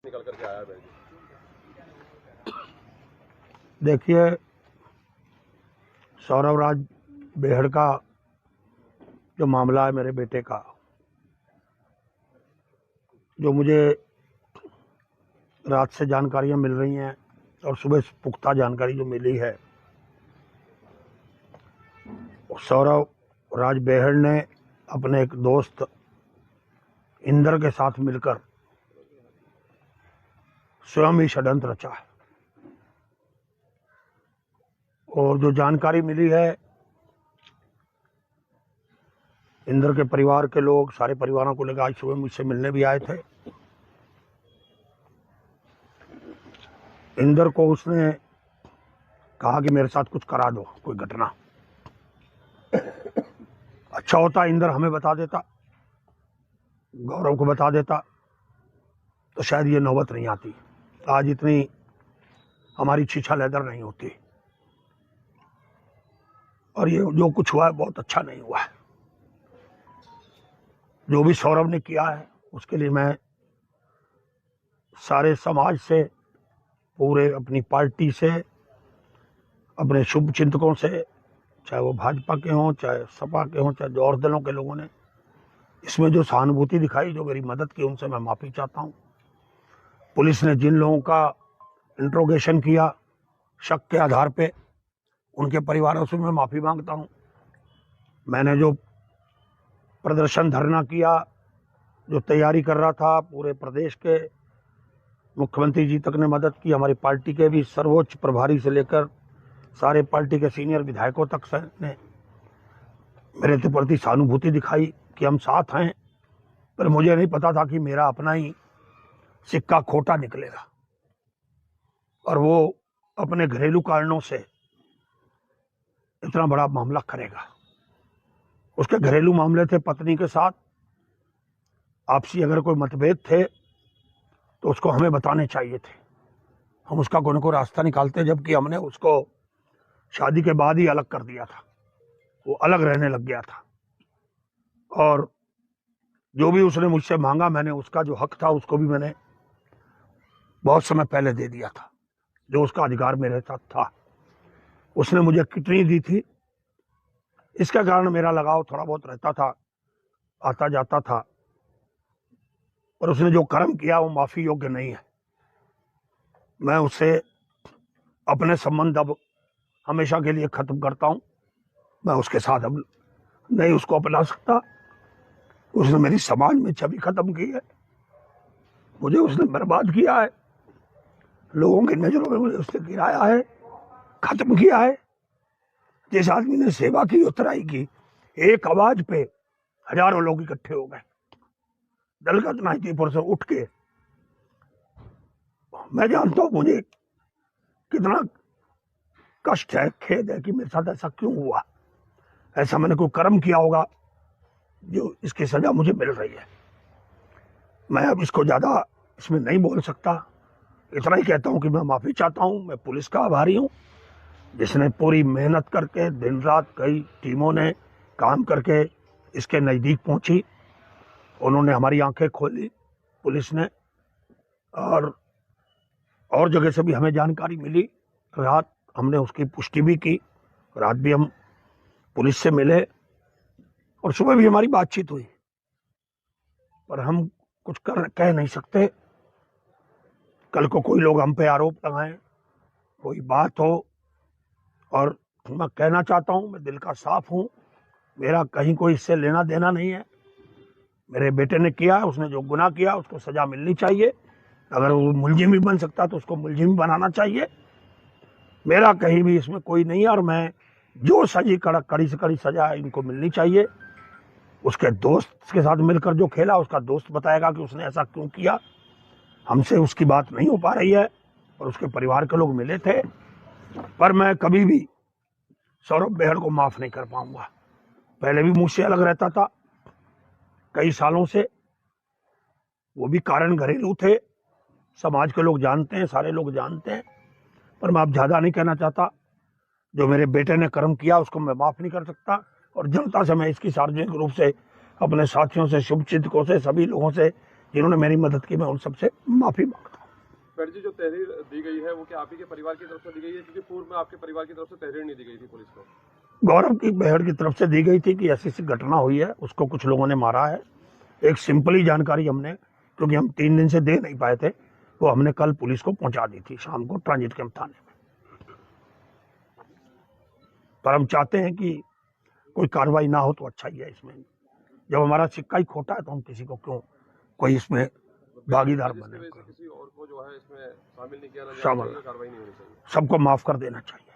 निकल करके आया है। देखिए, सौरभ राज बेहड़ का जो मामला है मेरे बेटे का, जो मुझे रात से जानकारियां मिल रही हैं और सुबह पुख्ता जानकारी जो मिली है, सौरभ राज बेहड़ ने अपने एक दोस्त इंदर के साथ मिलकर स्वयं ही षड्यंत्र रचा है। और जो जानकारी मिली है, इंदर के परिवार के लोग सारे परिवारों को लेकर आज सुबह मुझसे मिलने भी आए थे। इंदर को उसने कहा कि मेरे साथ कुछ करा दो, कोई घटना। अच्छा होता इंदर हमें बता देता, गौरव को बता देता, तो शायद ये नौबत नहीं आती, आज इतनी हमारी छीछा लेदर नहीं होती। और ये जो कुछ हुआ है बहुत अच्छा नहीं हुआ है। जो भी सौरभ ने किया है उसके लिए मैं सारे समाज से, पूरे अपनी पार्टी से, अपने शुभ चिंतकों से, चाहे वो भाजपा के हों, चाहे सपा के हों, चाहे जो और दलों के लोगों ने इसमें जो सहानुभूति दिखाई, जो मेरी मदद की, उनसे मैं माफ़ी चाहता हूँ। पुलिस ने जिन लोगों का इंट्रोगेशन किया शक के आधार पे, उनके परिवारों से मैं माफ़ी मांगता हूँ। मैंने जो प्रदर्शन धरना किया, जो तैयारी कर रहा था, पूरे प्रदेश के मुख्यमंत्री जी तक ने मदद की, हमारी पार्टी के भी सर्वोच्च प्रभारी से लेकर सारे पार्टी के सीनियर विधायकों तक से ने मेरे प्रति सहानुभूति दिखाई कि हम साथ हैं। पर मुझे नहीं पता था कि मेरा अपना ही सिक्का खोटा निकलेगा और वो अपने घरेलू कारणों से इतना बड़ा मामला करेगा। उसके घरेलू मामले थे पत्नी के साथ, आपसी अगर कोई मतभेद थे तो उसको हमें बताने चाहिए थे, हम उसका कोई न कोई रास्ता निकालते, जबकि हमने उसको शादी के बाद ही अलग कर दिया था, वो अलग रहने लग गया था। और जो भी उसने मुझसे मांगा, मैंने उसका जो हक था उसको भी मैंने बहुत समय पहले दे दिया था, जो उसका अधिकार मेरे साथ था। उसने मुझे कितनी दी थी, इसका कारण मेरा लगाव थोड़ा बहुत रहता था, आता जाता था। पर उसने जो कर्म किया वो माफी योग्य नहीं है। मैं उससे अपने संबंध अब हमेशा के लिए खत्म करता हूं। मैं उसके साथ अब नहीं उसको अपना सकता। उसने मेरी समाज में छवि खत्म की है, मुझे उसने बर्बाद किया है, लोगों की नजरों में मुझे उसने गिराया है, खत्म किया है। जिस आदमी ने सेवा की, उतराई की, एक आवाज पे हजारों लोग इकट्ठे हो गए, दलगत नाइतीपुर से उठ के। मैं जानता हूं मुझे कितना कष्ट है, खेद है कि मेरे साथ ऐसा क्यों हुआ। ऐसा मैंने कोई कर्म किया होगा जो इसकी सजा मुझे मिल रही है। मैं अब इसको ज्यादा इसमें नहीं बोल सकता, इतना ही कहता हूं कि मैं माफी चाहता हूं। मैं पुलिस का आभारी हूं, जिसने पूरी मेहनत करके दिन रात कई टीमों ने काम करके इसके नजदीक पहुंची। उन्होंने हमारी आंखें खोली, पुलिस ने, और जगह से भी हमें जानकारी मिली। रात हमने उसकी पुष्टि भी की, रात भी हम पुलिस से मिले और सुबह भी हमारी बातचीत हुई। पर हम कुछ कह नहीं सकते। कल को कोई लोग हम पे आरोप लगाएं, कोई बात हो। और मैं कहना चाहता हूं, मैं दिल का साफ हूं, मेरा कहीं कोई इससे लेना देना नहीं है। मेरे बेटे ने किया, उसने जो गुनाह किया उसको सजा मिलनी चाहिए। अगर वो मुलजिम भी बन सकता तो उसको मुलजिम भी बनाना चाहिए। मेरा कहीं भी इसमें कोई नहीं है। और मैं जो सजी कड़ी से कड़ी सजा है इनको मिलनी चाहिए। उसके दोस्त के साथ मिलकर जो खेला, उसका दोस्त बताएगा कि उसने ऐसा क्यों किया। हमसे उसकी बात नहीं हो पा रही है और उसके परिवार के लोग मिले थे। पर मैं कभी भी सौरभ बेहड़ को माफ नहीं कर पाऊंगा। पहले भी मुझसे अलग रहता था कई सालों से, वो भी कारण घरेलू थे, समाज के लोग जानते हैं, सारे लोग जानते हैं। पर मैं अब ज्यादा नहीं कहना चाहता। जो मेरे बेटे ने कर्म किया उसको मैं माफ नहीं कर सकता। और जनता से मैं इसकी सार्वजनिक रूप से, अपने साथियों से, शुभचिंतकों से, सभी लोगों से जिन्होंने मेरी मदद की, मैं उन सबसे माफी मांगता हूं। मैडम जी, जो तहरीर दी गई है वो क्या आप ही के परिवार की तरफ से दी गई है? क्योंकि पूर्व में आपके परिवार की तरफ से तहरीर नहीं दी गई थी पुलिस को। गौरव की बहड़ की तरफ से दी गई थी कि ऐसी ऐसी घटना हुई है, उसको कुछ लोगों ने मारा है। एक सिंपल ही जानकारी हमने, क्योंकि हम 3 दिन से दे नहीं पाए थे, वो हमने कल पुलिस को पहुंचा दी थी शाम को ट्रांजिट कैंप थाने में। पर हम चाहते हैं कि कोई कार्रवाई ना हो तो अच्छा ही है इसमें। जब हमारा सिक्का ही खोटा है तो हम किसी को क्यों कोई इसमें भागीदार बने। किसी और को जो है इसमें शामिल नहीं किया जाना शामिल चाहिए, कार्रवाई नहीं होनी चाहिए। सबको माफ कर देना चाहिए।